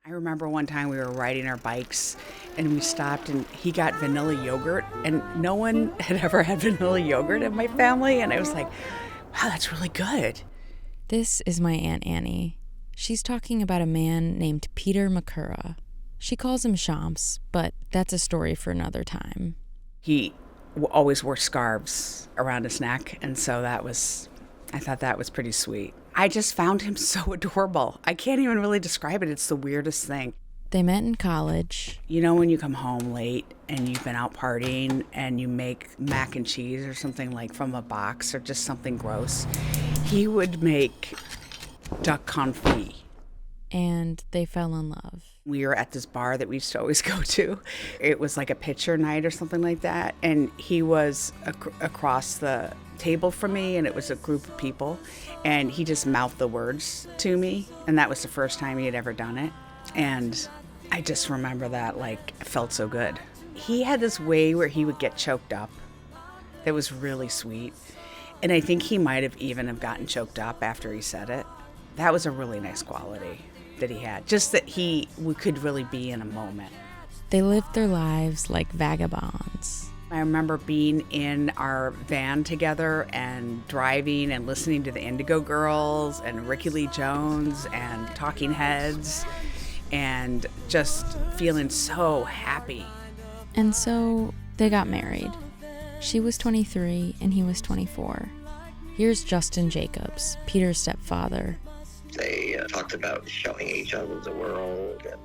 I remember one time we were riding our bikes and we stopped and he got vanilla yogurt and no one had ever had vanilla yogurt in my family and I was like, wow, that's really good. This is my Aunt Annie. She's talking about a man named Peter McCurra. She calls him Shamps, but that's a story for another time. He always wore scarves around his neck and so I thought that was pretty sweet. I just found him so adorable. I can't even really describe it. It's the weirdest thing. They met in college. You know when you come home late and you've been out partying and you make mac and cheese or something like from a box or just something gross? He would make duck confit. And they fell in love. We were at this bar that we used to always go to. It was like a picture night or something like that. And he was across the table from me, and it was a group of people. And he just mouthed the words to me. And that was the first time he had ever done it. And I just remember that, like, it felt so good. He had this way where he would get choked up that was really sweet. And I think he might have even have gotten choked up after he said it. That was a really nice quality that he had. Just that we could really be in a moment. They lived their lives like vagabonds. I remember being in our van together and driving and listening to the Indigo Girls and Ricky Lee Jones and Talking Heads and just feeling so happy. And so they got married. She was 23 and he was 24. Here's Justin Jacobs, Peter's stepfather. They talked about showing each other the world and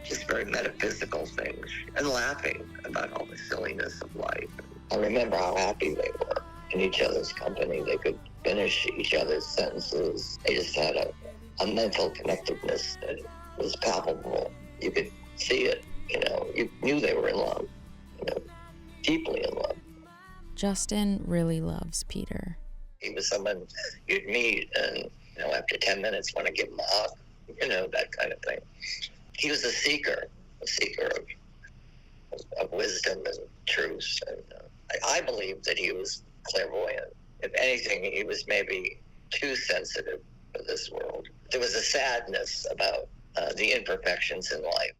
just very metaphysical things and laughing about all the silliness of life. I remember how happy they were in each other's company. They could finish each other's sentences. They just had a mental connectedness that was palpable. You could see it, you knew they were in love, deeply in love. Justin really loves Peter. He was someone you'd meet and, after 10 minutes want to give him a hug, that kind of thing. He was a seeker of wisdom and truth. And I believe that he was clairvoyant. If anything, he was maybe too sensitive for this world. There was a sadness about the imperfections in life.